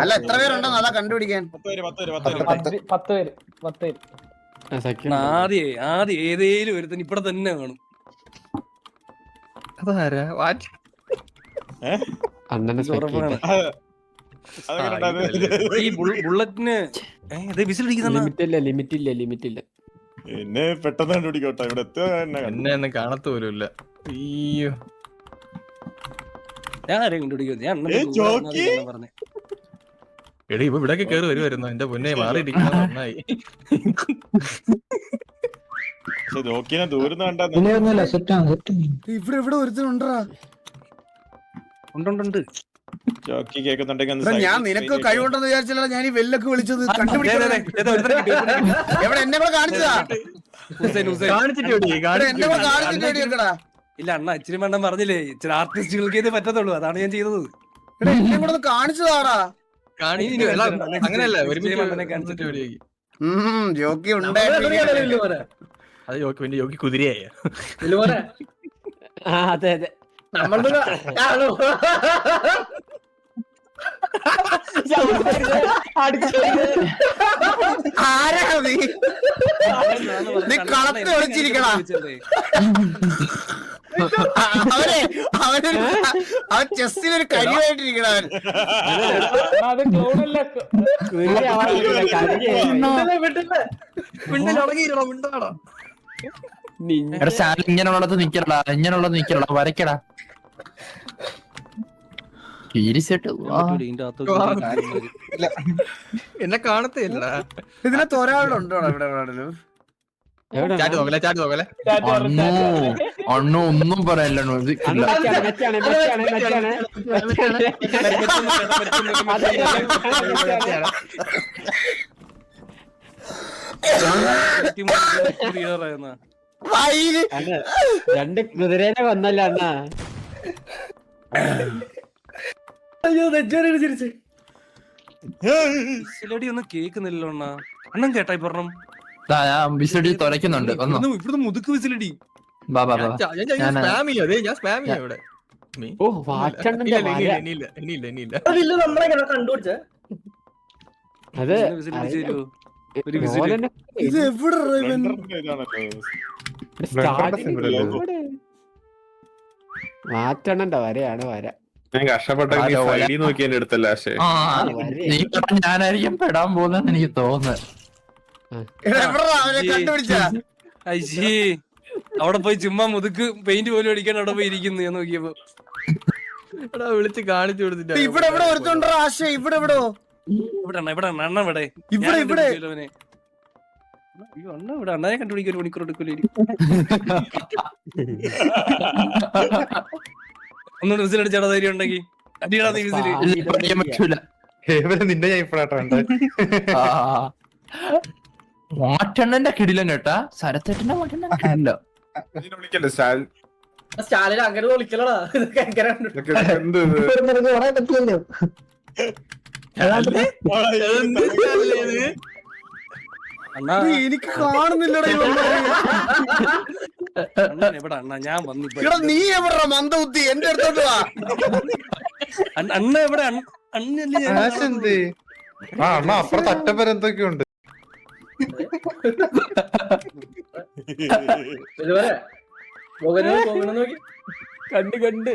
അല്ല എത്ര പേരുണ്ടെന്ന് അതാ കണ്ടുപിടിക്കാൻ. 10 പേര്. ആദ്യം ഏതേലും ഒരുത്തൻ ഇവിടെ തന്നെ കാണും. ഈ ബുള്ളറ്റിന് ലിമിറ്റ് ഇല്ല. എന്നെ പെട്ടെന്ന് കണ്ടുപിടിക്കോട്ടെ. ഇവിടെ എന്നെ ഒന്നും കാണത്ത പോലുമില്ല. അയ്യോ ഞാൻ ആരെയും കണ്ടുപിടിക്കും. ഞാൻ പറഞ്ഞേ എടി ഇപ്പൊ ഇവിടൊക്കെ കേറി വരുമായിരുന്നു. എന്റെ പൊന്നെ മാറിയിരിക്കുന്ന നന്നായി. ദൂരം കണ്ടാ ഇവിടെ ഇവിടെ ഒരുത്തനുണ്ടാ. ഉണ്ട്. ജോക്കി കേൾക്കുന്നുണ്ടെങ്കിൽ ഞാൻ നിനക്ക് കഴിവുണ്ടെന്ന് വിചാരിച്ചല്ല ഞാൻ ഈ വെല്ലൊക്കെ വിളിച്ചത്. കണ്ടുപിടിക്കണേ എവിടെ എന്നെ കൂടെ കാണിച്ചതാ. എന്നെ കൂടെ കാണിച്ചിട്ട് ഇല്ല അണ്ണ ഇച്ചിരി മണ്ണം പറഞ്ഞില്ലേ, ഇച്ചിരി ആർട്ടിസ്റ്റുകൾക്ക് ഇത് പറ്റത്തുള്ളൂ. അതാണ് ഞാൻ ചെയ്തത്. എന്നെ കൂടെ കാണിച്ചതാടാ. അങ്ങനെയല്ല ജോക്കി ഉണ്ട്. അത് ജോക്കി കുതിരയായ. അതെ ആരാ നീ കളത്ത് വിളിച്ചിരിക്കണ. അവൻ ചെസ്സിനൊരു കരിവായിട്ടിരിക്കണവൻ. ഇങ്ങനെയുള്ളത് നിക്കലടാ വരയ്ക്കടാ. എന്നെ കാണത്തില്ലടാ. ഇതിനകത്ത് ഒരാളുണ്ടോ ഇവിടെ എവിടെയാണെങ്കിലും? അണ്ണു ഒന്നും പറയല്ലോ. രണ്ട് കുതിരേനെ വന്നല്ല അണ്ണാ. അയ്യോ ഒന്നും കേക്കുന്നില്ലല്ലോ അണ്ണാ. അണ്ണം കേട്ടായി പറഞ്ഞു വിസിലടി തുറയ്ക്കുന്നുണ്ട്. ഇവിടുന്ന് മുതുക്ക് വിസിലടി. ഇത് എവിടെ മാറ്റണണ്ട വരെയാണ് വര. ഞാൻ കഷ്ടപ്പെട്ട നോക്കി എന്റെ അടുത്തല്ല. നീ ഞാനായിരിക്കും പെടാൻ പോകുന്നെന്ന് എനിക്ക് തോന്നുന്നത്. അവിടെ പോയി ചുമ്മാ മുതുക്ക് പെയിന്റ് പോലും അടിക്കാൻ അവിടെ പോയി ഇരിക്കുന്നു. ഞാൻ നോക്കിയപ്പോ വിളിച്ച് കാണിച്ചു കൊടുത്തിട്ട് ഇവിടെ എവിടെ ഒരുത്തുണ്ടോ ആശ? ഇവിടെ എവിടോ? ഇവിടെ അണ്ണ ഇവിടെ ഇവിടെ ഇവിടെ അണ്ണനെ കണ്ടുപിടിക്കാൻ ഒരു മണിക്കൂർ എടുക്കൂലായിരിക്കും. ഒന്നുകൂടെ വിസിലടിച്ചാടാ ധൈര്യം ഉണ്ടെങ്കിൽ അടിയടാ നീ വിസില്. നിന്റെ ഞാൻ ഇപ്പഴാട്ടോ മാറ്റണ്ണന്റെ കിടിലൻ കേട്ടാ. സരത്തേട്ടന്റെ മാറ്റണ്ണ വിളിക്കല്ലേ സ്റ്റാലിൻ. സ്റ്റാലിൻ അങ്ങനെ വിളിക്കലടാ. എന്ത് എനിക്ക് കാണുന്നില്ലടാ. എവിടെ അണ്ണ ഞാൻ വന്നു. നീ എവിടെ മന്ദബുദ്ധി? എന്റെ അടുത്തോട്ട് വാ. അണ്ണ എവിടെ? അണ്ണല്ലേ അണ്ണ അപ്പുറത്ത് അറ്റപ്പര എന്തൊക്കെയുണ്ട്. കണ്ട്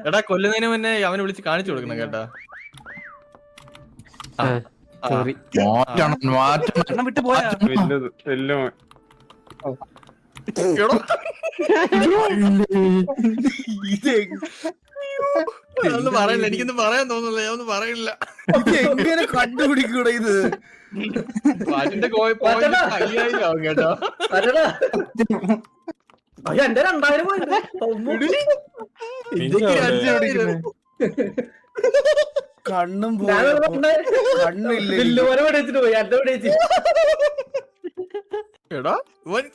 എടാ കൊല്ലുന്നതിന് മുന്നേ അവനെ വിളിച്ച് കാണിച്ചു കൊടുക്കണം കേട്ടാ. വിട്ടു പോയാ ഒന്നും പറയില്ല. എനിക്കൊന്നും പറയാൻ തോന്നുന്നില്ല. ഞാൻ ഒന്നും പറയില്ല. എങ്ങനെ കണ്ടുപിടിക്കൂടെ ഇത്? പാട്ടിന്റെ കയ്യായില്ലാവും കേട്ടോ. എന്റെ 2000 കണ്ണും എടാ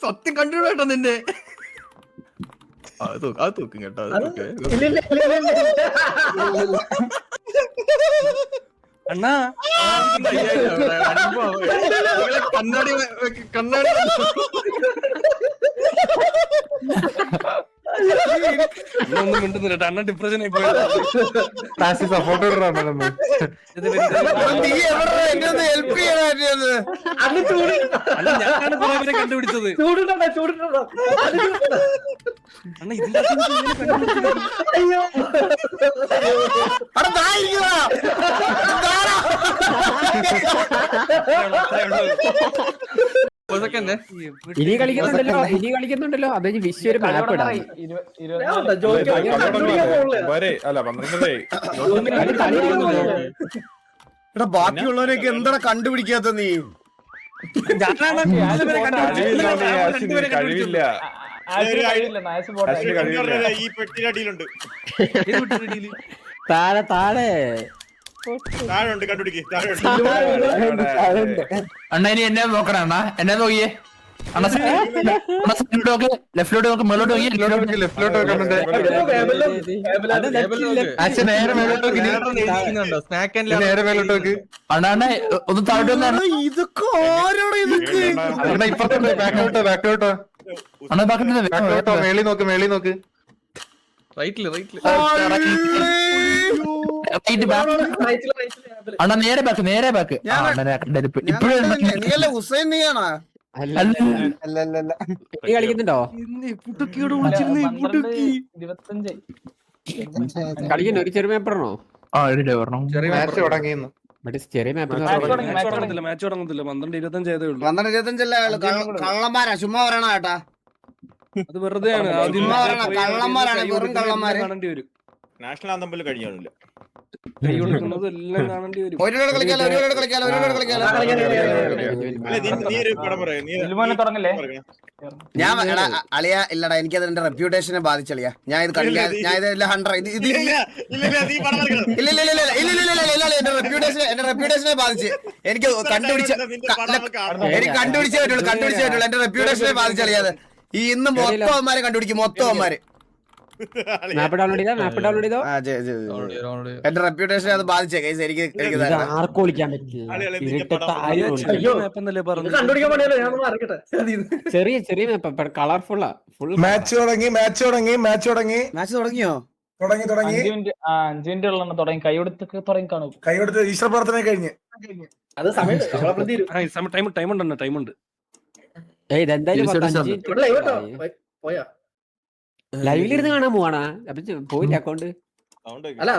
സത്യം കണ്ടുപിടട്ടോ നിന്റെ. അത് തൂക്കും കേട്ടോ. അണ്ണാ കണ്ണാടി ഒന്നും മിണ്ടുന്നില്ല അണ്ണൻ ഡിപ്രഷൻ ആയി പോയത് സപ്പോർട്ട് ഇടണം നമ്മൾ. നീ എവിടെ എന്നെ ഒന്ന് ഹെൽപ്പ് ചെയ്യാൻ പറ്റിയത്? അന്ന് ചൂട് അല്ല ഞാനാണ് കുറെ പേരെ കണ്ടുപിടിച്ചത് ചൂടുണ്ടോ ചൂടുണ്ടോ അണ്ണ ഇതിന്റെ അകത്ത് നിന്ന് ഇങ്ങനെ കണ്ടുപിടിച്ചത്. അയ്യോ അവിടെ ദാ ഇരിക്കുവാ. ദാടാ. ഇനി കളിക്കുന്നുണ്ടല്ലോ അത് വിഷു ഒരു മാപ്പ് ഇടാം ജോലിക്ക് വരെ അല്ല 12 എടാ ബാക്കിയുള്ളവരൊക്കെ എന്താ കണ്ടുപിടിക്കാത്ത നീ? ഞാനാണ് കൂടുതൽ പേരെ കണ്ടുപിടിച്ചത്. കഴിവില്ല കഴിവില്ല. ഈ പെട്ടിയുടെ അടിയിലുണ്ട്. ഏത് വിട്ടൊരു ഇടയില്? താഴെ താഴെ ഉണ്ട്, കണ്ടുപിടിക്ക്. താഴെ ഉണ്ട്. അണ്ണ ഇനി എന്നെ നോക്കണം അണ്ണ എന്നെ നോക്കിയേ അണ്ണ സൈഡിലോട്ട് നോക്ക് ലെഫ്റ്റിലോട്ട് നോക്ക് മേലോട്ട് നോക്കി ലെഫ്റ്റിലോട്ട് വെക്കുന്നുണ്ട്. നേരെ മേലോട്ട് നോക്ക്. സ്നാക്ക് നേരെ മേലോട്ട് നോക്ക്. അണ്ണ അണ്ണ ഒന്ന് താഴോട്ട് വന്ന് അണ്ണ. ഇതൊക്കെ ആരോടാ ഇതൊക്കെ? അണ്ണാ ഇപ്പുറത്തോട്ട് ബാക്കിലോട്ടോ അണ്ണ ബാക്കി ബാക്കിലോട്ടോ. മേളി നോക്ക്. റൈറ്റില് അണ്ണ നേരെ ബാക്ക് ഇപ്പഴും നീയല്ലേ ഹുസൈൻ നീയാണോ? നീ കളിക്കുന്നുണ്ടോ? ഇന്ന് പുട്ടുക്കിയോട് വിളിച്ചിരുന്നു പുട്ടുക്കി. കളിക്കുന്നു ഒരു ചെറിയ മാപ്പറാണോ? ആ എവിടെ പറഞ്ഞു മാച്ച് തുടങ്ങിയെന്ന്. മറ്റേ ചെറിയ മാപ്പ് മാച്ച് തുടങ്ങത്തില്ല 12-25 ആയതേ ഉള്ളൂ. 12-25 കള്ളന്മാരാ, ചുമ്മാ പറയണ കേട്ടാ. അത് വെറുതെയാണ് ആദ്യം ചുമ്മാ പറയണ കള്ളന്മാരാണ്, വെറും കള്ളന്മാര്. കാണേണ്ടി വരും. നാഷണൽ ആന്തം പോലും കഴിഞ്ഞാണില്ല. കൈ കൊടുക്കുന്നത് എല്ലാം കാണേണ്ടി വരും. ഒരുപാട് കളിക്കാലോ. നീ ഒരു പടം പറയൂ. നീ ഞാൻ എടാ അളിയ ഇല്ലടാ, എനിക്കത് എന്റെ റെപ്യൂട്ടേഷനെ ബാധിച്ചളിയാ. ഞാൻ ഇത് കളിക്കാൻ ഞാൻ ഇത് 100 ഇത് നീ പടം കളിക്കണം. ഇല്ല എന്റെ റെപ്യൂട്ടേഷനെ ബാധിച്ച്. എനിക്ക് കണ്ടുപിടിച്ചേ പറ്റുള്ളൂ. എന്റെ റെപ്യൂട്ടേഷനെ ബാധിച്ചളിയാത്. ഈ ഇന്ന് മൊത്തം അവന്മാരെ കണ്ടുപിടിക്കും, മൊത്തം അവന്മാര്. മാപ്പ് ഡൗൺലോഡ് ചെയ്തോ? എന്റെ റെപ്യൂട്ടേഷൻ അത് ബാധിച്ചേ കൈസ്. എനിക്ക് ആർക്കും വിളിക്കാൻ പറ്റില്ല. മാപ്പെന്നല്ലേ പറഞ്ഞു. കണ്ടുപിടിക്കാൻ പണിയല്ലോ, ഞാനൊന്ന് അറിയിക്കട്ടെ. ചെറിയ മാപ്പ് കളർഫുള്ളാ. ഫുൾ മാച്ച് തുടങ്ങി മാച്ച് തുടങ്ങിയോ? തുടങ്ങി 5 മിനിറ്റ് ഉള്ള തുടങ്ങി തുടങ്ങി കാണും. കൈയെടുത്ത് ഈശ്വര പ്രാർത്ഥന കഴിഞ്ഞ് അത് സമയം ടൈം ഉണ്ട്. ഇതെന്തായാലും പോയാ ലൈവിലിരുന്ന് കാണാൻ പോവാണാ? അപ്പൊ പോയില്ല അക്കൗണ്ട്. അല്ല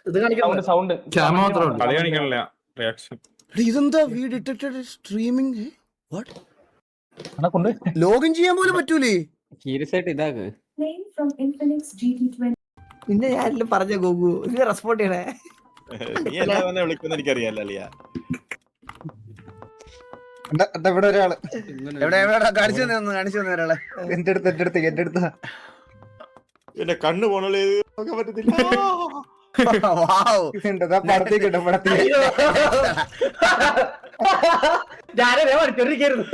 ഇത് കാണിക്കാൻ സൗണ്ട് കളി കാണിക്കണില്ല. റിയാക്ഷൻ ഇതെന്താ ഡിറ്റക്റ്റഡ് സ്ട്രീമിംഗ്? ലോഗിൻ ചെയ്യാൻ പോലും പറ്റൂലേ? സീരിയസ് ആയിട്ട് ഇതാക്ക്. പിന്നെ ഞാനെല്ലാം പറഞ്ഞ ഗോഗു ഇത് റെസ്പോണ്ട് ചെയ്യണേ. നീ എല്ലാം തന്നെ വിളിക്കുന്ന എനിക്കറിയാലോ അളിയ. ഇവിടെ ഒരാള് എവിടെ കാണിച്ചു തന്നെ ഒരാളെ. എന്റെ അടുത്ത് എന്റെ കണ്ണ് പോണേ നോക്കാൻ പറ്റത്തില്ല. ഞാനേ പഠിച്ചോണ്ടിരിക്കുന്നു.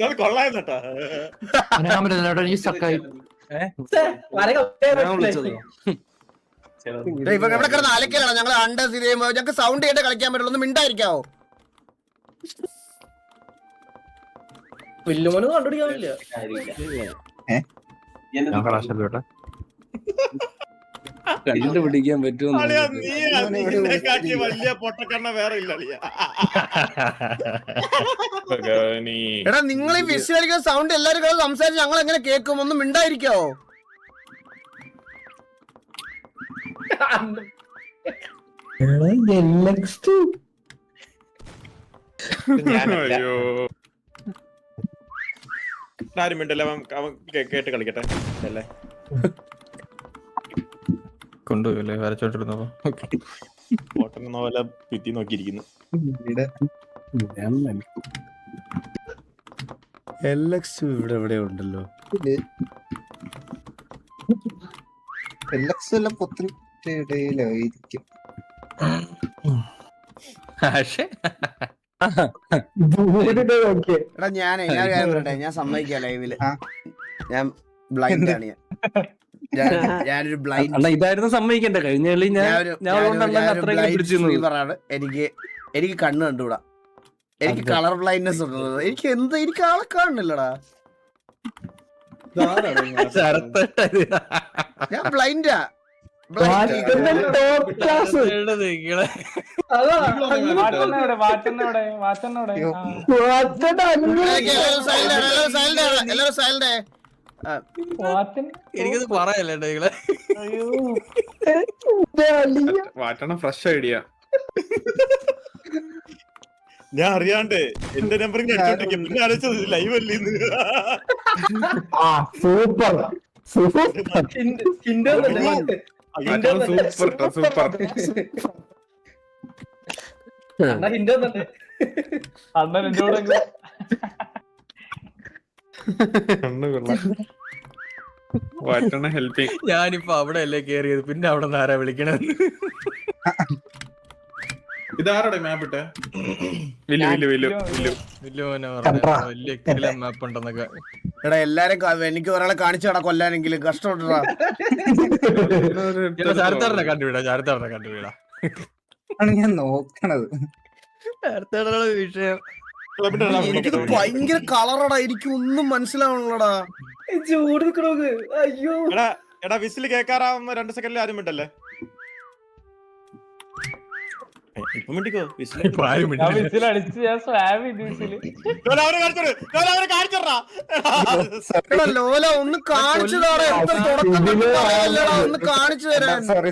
അത് കൊള്ളായിരുന്നട്ടാ. ഇപ്പൊ എവിടെ കിടന്ന് അലക്കലാണ് ഞങ്ങൾ അണ്ടർ ചെയ്യുമ്പോ ഞങ്ങൾക്ക് സൗണ്ട് ചെയ്തിട്ട് കളിക്കാൻ പറ്റുള്ളൂ. ഒന്ന് മിണ്ടായിരിക്കാവോ? വില്ലുമോന് കണ്ടുപിടിക്കാൻ പറ്റില്ല. കണ്ടുപിടിക്കാൻ പറ്റുമോ? അളിയ നീ കാട്ടി വലിയ പൊട്ടക്കണ്ണ വേറെ ഇല്ല അളിയ. എടാ നിങ്ങൾ ഈ വിഷ് കളിക്കുന്ന സൗണ്ട് എല്ലാരും കൂടെ സംസാരിച്ച് ഞങ്ങൾ എങ്ങനെ കേൾക്കും? ഒന്ന് മിണ്ടായിരിക്കാവോ? അയ്യോ ആരും മിണ്ടല്ലേ, അവൻ കേട്ട് കളിക്കട്ടെ അല്ലേ. കൊണ്ടുപോയല്ലേ വരച്ചോണ്ടിരുന്നപ്പോ പൊട്ടുന്ന പോലെ ഭിത്തി നോക്കിയിരിക്കുന്നു. ഇവിടെ എവിടെ ഉണ്ടല്ലോ. ഇടയിലായിരിക്കും. എടാ ഞാൻ സമ്മതിക്കാം ലൈവില്. ഞാൻ ബ്ലൈൻഡ് ആണ്. ഞാനൊരു ബ്ലൈൻഡ്. ഇതായിരുന്നു സമ്മതിക്കണ്ടേ? കഴിഞ്ഞ കളി എനിക്ക് കണ്ണ് കണ്ടുകൂടാ. എനിക്ക് കളർ ബ്ലൈൻഡ്നെസ് ഉണ്ട്. എനിക്ക് ആളെ കാണുന്നില്ലടാ. ഞാൻ ബ്ലൈൻഡാ. എല്ലാരും സൈലന്റ്. എനിക്കത് പറയല്ലേ നിങ്ങളെ. വാറ്റണ ഫ്രഷ് ഐഡിയ. ഞാൻ അറിയാണ്ട് എന്റെ നമ്പർ അടിച്ചോണ്ടിരിക്കും. പിന്നെ അടിച്ചത് ലൈവ് അല്ലേ ഇന്ന്. Super super. Super super. അണ്ണൻ എന്നോട് വാറ്റണ ഹെൽപ്പിങ്. ഞാനിപ്പോ അവിടെ അല്ലേ കേറിയത്, പിന്നെ അവിടെ നിന്ന് ആരാ വിളിക്കണത്? ഇതാരുടെ മാപ്പ് ഇട്ടെ? വലിയ വലിയ വലിയ മാപ്പ് ഉണ്ടെന്നൊക്കെ. എടാ എല്ലാരും എനിക്ക് ഒരാളെ കാണിച്ചാടാ കൊല്ലാനെങ്കിലും കഷ്ടപ്പെട്ടാ. ചാരത്താറിനെ കണ്ടുപിടാ. ഞാൻ നോക്കണത് ചാരത്താറുടെ വിഷയം. എനിക്കിത് ഭയങ്കര കളറടാ, എനിക്ക് ഒന്നും മനസ്സിലാവണല്ലോടാ. ചൂട് നിക്കണോക്ക്. അയ്യോ എടാ വിസിൽ കേക്കാറാവുമ്പോ 2 സെക്കൻഡിൽ ആരും മിണ്ടല്ലേ? ഇപ്പൊ മിണ്ടിക്കോ വിസിൽ. വിസിലടിച്ച് ഞാൻ സ്വാബ് ചെയ്തു വിസില്. എടാ ലോല ഒന്ന് കാണിച്ചതാടാ, എത്ര തുടക്കം പറയാല്ലടാ, ഒന്ന് കാണിച്ചു തരാൻ. സോറി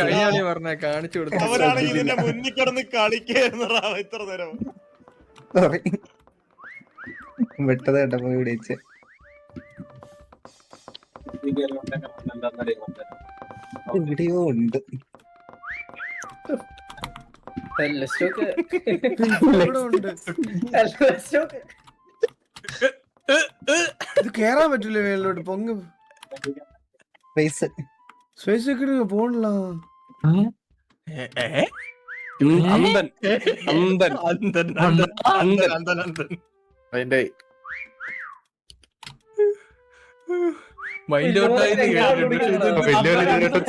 കഴിഞ്ഞാലേ പറഞ്ഞ കാണിച്ചു കൊടുത്തു. അവരാണെങ്കിൽ ഇതിന്റെ മുന്നിൽ കിടന്ന് കളിക്കായിരുന്നടാ ഇത്ര നേരം. സോറി വിട്ടത് കേട്ടപ്പോ വിളിച്ച്. വീഡിയോ ഉണ്ട്. ഇവിടെ ഉണ്ട്. ഇത് കേറാൻ പറ്റൂല മേലോട്ട്. പൊങ്ങ് പൈസ സ്പേസ് പോണില്ല. അതിന്റെ വലിയൊരു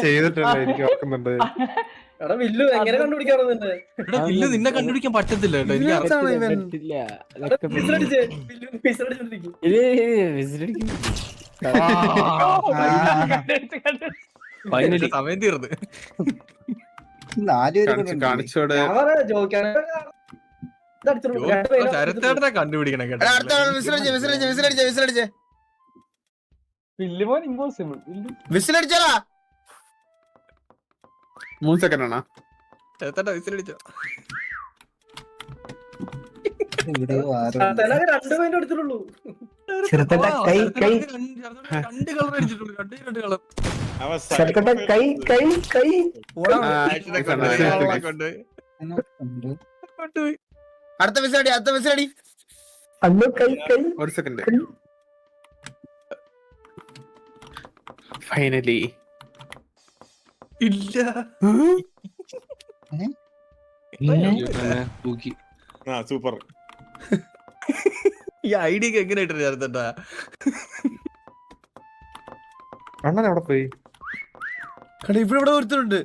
ചെയ്തിട്ടുണ്ട്, എനിക്ക് ഓർക്കുന്നുണ്ട്. എടാ വില്ലു എങ്ങനെ കണ്ടുപിടിക്കാറുണ്ട്? നിന്നെ കണ്ടുപിടിക്കാൻ പറ്റത്തില്ല കേട്ടോ. എനിക്ക് ഇതിനകത്താണ് ഇവൻ. സമയം തീർന്ന്. കാണിച്ചോടെ ചരത്തേട്ടനെ കണ്ടുപിടിക്കണം കേട്ടോ. എടാ അടുത്ത വിസിലടിച്ചേ. വില്ലുമോൻ ഇമ്പോസിബിൾ. വിസിലടിച്ചാടാ. 3 സെക്കൻഡ് ആണോ? ചരത്തേട്ട വിസിലടിച്ചോ. വീഡിയോ രണ്ട് പോയിന്റ് എടുത്തിട്ടുള്ളൂ. ചെറുത്തട്ട കൈ കൈ രണ്ട് കളർ അടിച്ചിട്ടുള്ളൂ. രണ്ട് കളർ. ചെറുത്തട്ട കൈ കൈ കൈ. കൊണ്ടുപോയി. അടുത്ത വിസിലടി. അന്ന് കൈ കൈ. 1 സെക്കൻഡ്. ഫൈനലി ഇല്ല. സൂപ്പർ. ഈ ഐഡിയ എങ്ങനെ ഇട്ടു ചേർത്തട്ടാ? അണ്ണൻ എവിടെ പോയി? ഇവിടെ ഒരുത്തരുണ്ട്.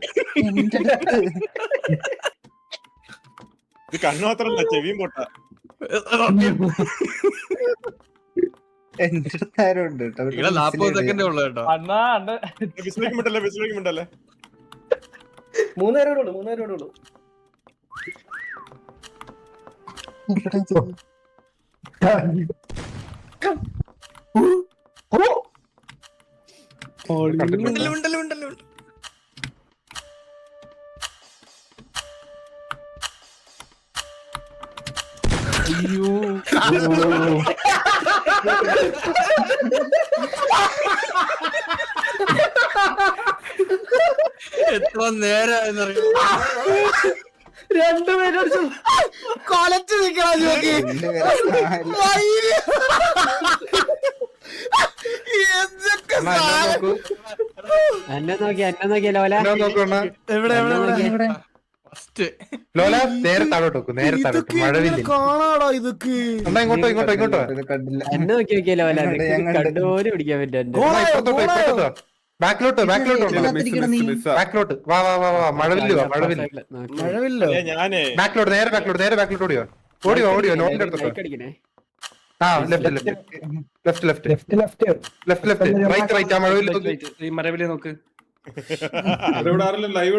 ഇത് കണ്ണു മാത്രമല്ല ചെവിയും പൊട്ട. എന്റെ അടുത്ത് ആരും ഉണ്ട് കേട്ടോ. 40 സെക്കൻഡേ ഉള്ളു കേട്ടോ. അണ്ണാ വിസിലേക്ക് മിണ്ടല്ലേ. 3 നേരം ഉള്ളൂ. ഉണ്ടല്ലോ. അയ്യോ എത്ര നേരം രണ്ടുപേരും കൊലച്ചു നിൽക്കണ ജോക്കി. എന്തൊക്കെ എന്നെ നോക്കിയ ലോല. എവിടെ ലോല നേരെ താഴോട്ട് വെക്കും. നേരെ താഴോട്ട് മഴവില്ല കാണാടാ ഇതൊക്കെ. ഇങ്ങോട്ടോ എന്നെ നോക്കിയ ലോല. കണ്ടുപോലും പിടിക്കാൻ പറ്റും. ബാക്കിലോട്ട് വാ മഴവില്ലോ. ഞാനേ നേരെ ബാക്കിലോട്ട് ഓടിയോ നോട്ടിന്റെ അടുത്തോട്ടോ. ആ ലെഫ്റ്റ് റൈറ്റ് ആ മഴവിൽ ഈ മരവിലെ നോക്ക് ഇവിടെ ആരെങ്കിലും ലൈവ്